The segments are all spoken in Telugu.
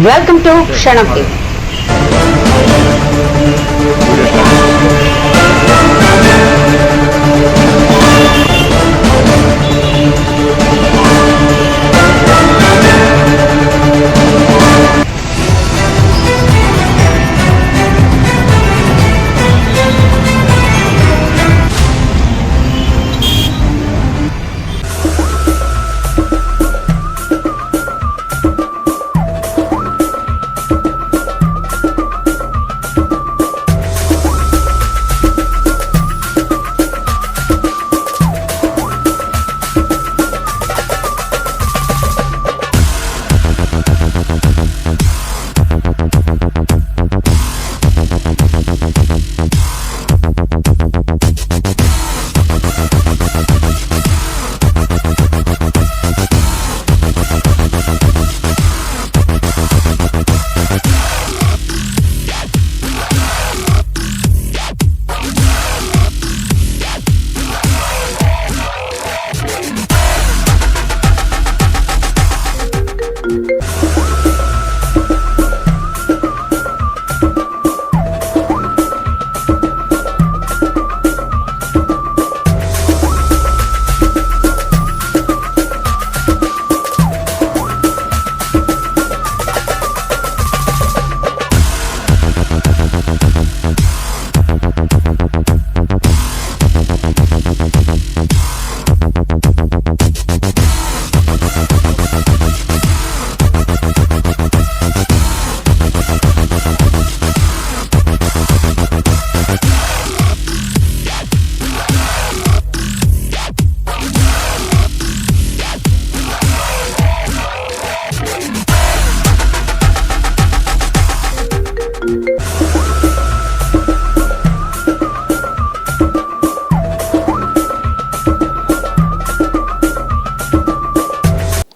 Welcome to Shanam TV.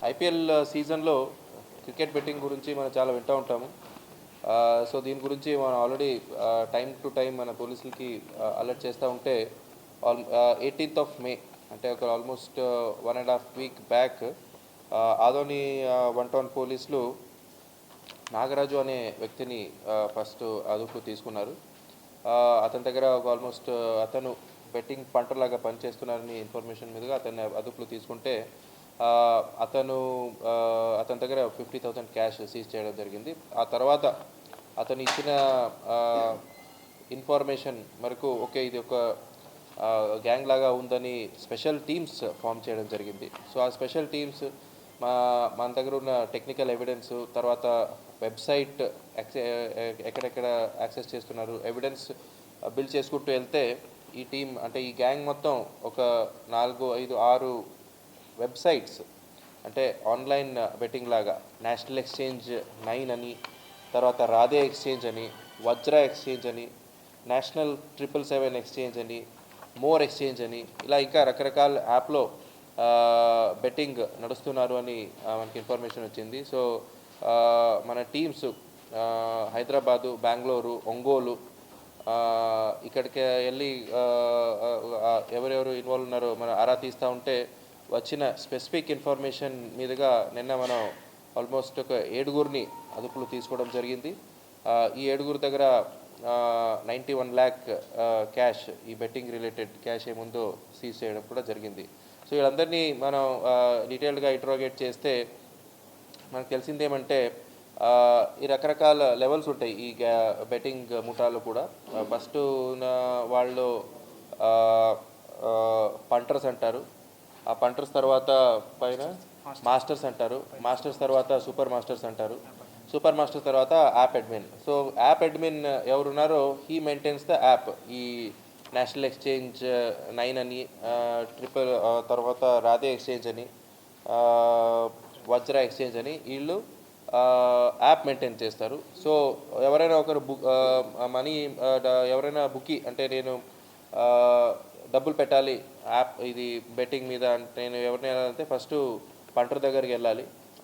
IPL సీజన్లో క్రికెట్ బెట్టింగ్ గురించి మనం చాలా వింటూ ఉంటాము. సో దీని గురించి మనం ఆల్రెడీ టైం టు టైం మన పోలీసులకి అలర్ట్ చేస్తూ ఉంటే 18th May అంటే ఒక almost 1.5 week back Adoni 1 Town పోలీసులు నాగరాజు అనే వ్యక్తిని ఫస్ట్ అదుపు తీసుకున్నారు. అతని దగ్గర ఒక ఆల్మోస్ట్ అతను బెట్టింగ్ పంటలాగా పనిచేస్తున్నారని ఇన్ఫర్మేషన్ మీదుగా అతన్ని అదుపులో తీసుకుంటే అతని దగ్గర 50,000 క్యాష్ సీజ్ చేయడం జరిగింది. ఆ తర్వాత అతను ఇచ్చిన ఇన్ఫర్మేషన్ మేరకు ఓకే ఇది ఒక గ్యాంగ్ లాగా ఉందని స్పెషల్ టీమ్స్ ఫామ్ చేయడం జరిగింది. సో ఆ స్పెషల్ టీమ్స్ మన దగ్గర ఉన్న టెక్నికల్ ఎవిడెన్స్, తర్వాత వెబ్సైట్ ఎక్కడెక్కడ యాక్సెస్ చేస్తున్నారు ఎవిడెన్స్ బిల్డ్ చేసుకుంటూ వెళ్తే ఈ టీం అంటే ఈ గ్యాంగ్ మొత్తం ఒక 4, 5, 6 వెబ్సైట్స్ అంటే ఆన్లైన్ బెట్టింగ్ లాగా నేషనల్ ఎక్స్చేంజ్ 9 అని, తర్వాత రాధే ఎక్స్చేంజ్ అని, వజ్ర ఎక్స్చేంజ్ అని, నేషనల్ 777 ఎక్స్చేంజ్ అని, మోర్ ఎక్స్చేంజ్ అని, ఇలా ఇంకా రకరకాల యాప్లో బెట్టింగ్ నడుస్తున్నారు అని మనకి ఇన్ఫర్మేషన్ వచ్చింది. సో మన టీమ్స్ హైదరాబాదు, బెంగళూరు, ఒంగోలు ఇక్కడికి వెళ్ళి ఎవరెవరు ఇన్వాల్వ్ ఉన్నారో మనం ఆరా తీస్తూ ఉంటే వచ్చిన స్పెసిఫిక్ ఇన్ఫర్మేషన్ మీదుగా నిన్న మనం ఆల్మోస్ట్ ఒక 7గురిని అదుపులో తీసుకోవడం జరిగింది. ఈ 7గురి దగ్గర 91 lakh క్యాష్, ఈ బెట్టింగ్ రిలేటెడ్ క్యాష్ ఏముందో సీజ్ చేయడం కూడా జరిగింది. సో వీళ్ళందరినీ మనం డీటెయిల్డ్గా ఇంట్రోగేట్ చేస్తే మనకు తెలిసిందేమంటే ఈ రకరకాల లెవెల్స్ ఉంటాయి ఈ బెట్టింగ్ ముఠాలో కూడా. ఫస్ట్ వాళ్ళు పంటర్స్ అంటారు, ఆ పంటర్స్ తర్వాత పైన మాస్టర్స్ అంటారు, మాస్టర్స్ తర్వాత సూపర్ మాస్టర్స్ అంటారు, సూపర్ మాస్టర్స్ తర్వాత app admin. So app admin ఎవరున్నారో హీ మెయింటైన్స్ ద యాప్. ఈ నేషనల్ ఎక్స్చేంజ్ 9 అని, తర్వాత రాధే ఎక్స్చేంజ్ అని, వజ్ర ఎక్స్చేంజ్ అని వీళ్ళు యాప్ మెయింటైన్ చేస్తారు. సో ఎవరైనా ఒకరు మనీ ఎవరైనా బుక్కి అంటే నేను డబ్బులు పెట్టాలి యాప్ ఇది బెట్టింగ్ మీద అంటే నేను ఎవరిని వెళ్ళాలంటే ఫస్ట్ పంటర్ దగ్గరికి వెళ్ళాలి.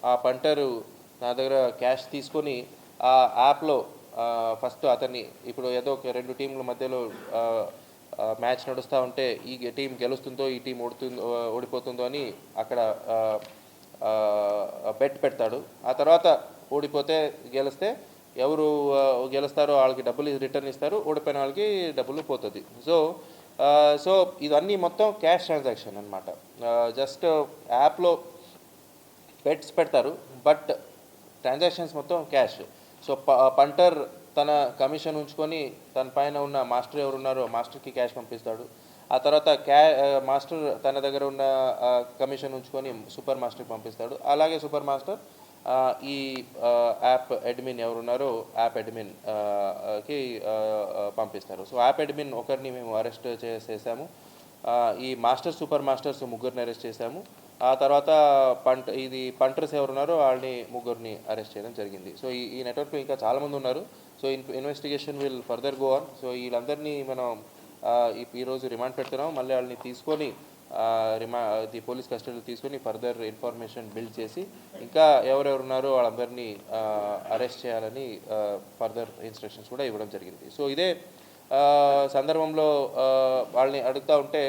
ఆ పంటరు నా దగ్గర క్యాష్ తీసుకొని ఆ యాప్లో ఫస్ట్ అతన్ని ఇప్పుడు ఏదో ఒక 2 టీంల మధ్యలో మ్యాచ్ నడుస్తూ ఉంటే ఈ టీం గెలుస్తుందో ఈ టీం ఓడిపోతుందో అని అక్కడ బెట్ పెడతాడు. ఆ తర్వాత ఓడిపోతే గెలిస్తే ఎవరు గెలుస్తారో వాళ్ళకి డబ్బులు రిటర్న్ ఇస్తారు, ఓడిపోయిన వాళ్ళకి డబ్బులు పోతుంది. సో ఇవన్నీ మొత్తం క్యాష్ ట్రాన్సాక్షన్ అనమాట. జస్ట్ యాప్లో బెట్స్ పెడతారు, బట్ ట్రాన్సాక్షన్స్ మొత్తం క్యాష్. సో పంటర్ తన కమిషన్ ఉంచుకొని తన పైన ఉన్న మాస్టర్ ఎవరున్నారో మాస్టర్కి క్యాష్ పంపిస్తాడు. ఆ తర్వాత మాస్టర్ తన దగ్గర ఉన్న కమిషన్ ఉంచుకొని సూపర్ మాస్టర్కి పంపిస్తాడు. అలాగే సూపర్ మాస్టర్ ఈ యాప్ అడ్మిన్ ఎవరున్నారో యాప్ అడ్మిన్ కి పంపిస్తారు. సో యాప్ అడ్మిన్ ఒకరిని మేము అరెస్ట్ చేసాము. ఈ సూపర్ మాస్టర్స్ ముగ్గురిని అరెస్ట్ చేశాము. ఆ తర్వాత పంటర్స్ ఎవరున్నారో వాళ్ళని ముగ్గురిని అరెస్ట్ చేయడం జరిగింది. సో ఈ నెట్వర్క్లో ఇంకా చాలామంది ఉన్నారు. So investigation will further go on. So వీళ్ళందరినీ మనం ఈరోజు రిమాండ్ పెడుతున్నాం. మళ్ళీ వాళ్ళని తీసుకొని పోలీస్ కస్టడీలో తీసుకొని ఫర్దర్ ఇన్ఫర్మేషన్ బిల్డ్ చేసి ఇంకా ఎవరెవరు ఉన్నారో వాళ్ళందరినీ అరెస్ట్ చేయాలని ఫర్దర్ ఇన్స్ట్రక్షన్స్ కూడా ఇవ్వడం జరిగింది. సో ఇదే సందర్భంలో వాళ్ళని అడుగుతూ ఉంటే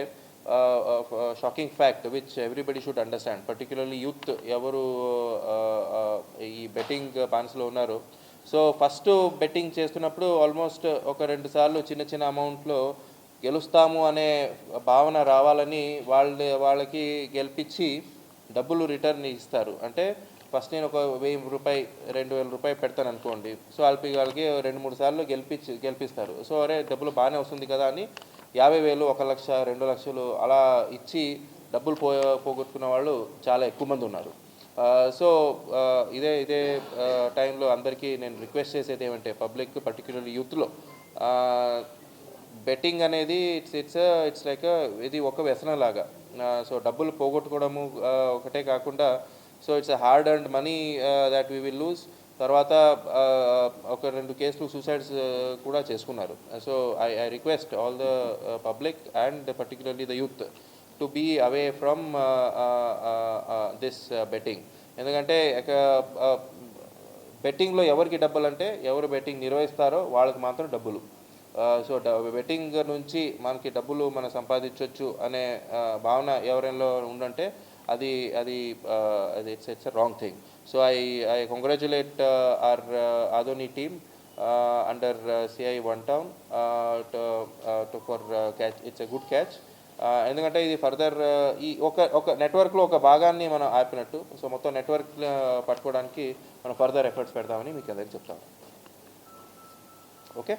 shocking fact which everybody should understand, particularly youth ఎవరు ఈ బెట్టింగ్ బాన్స్లో ఉన్నారు. సో ఫస్ట్ బెట్టింగ్ చేస్తున్నప్పుడు ఆల్మోస్ట్ ఒక 2 సార్లు చిన్న అమౌంట్లో గెలుస్తాము అనే భావన రావాలని వాళ్ళకి గెలిపించి డబ్బులు రిటర్న్ ఇస్తారు. అంటే ఫస్ట్ నేను ఒక 1000 రూపాయలు 2000 రూపాయలు పెడతాను అనుకోండి. సో వాళ్ళకి 2-3 సార్లు గెలిపిస్తారు. సో అరే డబ్బులు బాగానే వస్తుంది కదా అని 50,000, 1 లక్ష, 2 లక్షలు అలా ఇచ్చి డబ్బులు పోగొట్టుకున్న వాళ్ళు చాలా ఎక్కువ మంది ఉన్నారు. సో ఇదే టైంలో అందరికీ నేను రిక్వెస్ట్ చేసేది ఏమంటే పబ్లిక్ పర్టిక్యులర్లీ యూత్లో బెట్టింగ్ అనేది ఇట్స్ లైక్ ఇది ఒక వ్యసనం లాగా. సో డబ్బులు పోగొట్టుకోవడము ఒకటే కాకుండా so it's hard and money that we will lose. తర్వాత ఒక 2 కేసులు సూసైడ్స్ కూడా చేసుకున్నారు. So I request all the public and particularly the youth to be away from this betting. ఎందుకంటే బెట్టింగ్లో ఎవరికి డబ్బులు అంటే ఎవరు బెట్టింగ్ నిర్వహిస్తారో వాళ్ళకి మాత్రం డబ్బులు. సో బెట్టింగ్ నుంచి మనకి డబ్బులు మనం సంపాదించవచ్చు అనే భావన ఎవరైనా ఉండంటే అది it's wrong thing. So I congratulate our Adoni team under CI One Town for catch. It's a good catch. ఎందుకంటే ఇది ఫర్దర్ ఈ ఒక నెట్వర్క్లో ఒక భాగాన్ని మనం ఆపినట్టు. సో మొత్తం నెట్వర్క్ పట్టుకోవడానికి మనం ఫర్దర్ ఎఫర్ట్స్ పెడతామని మీకు అందరికీ చెప్తాము. ఓకే.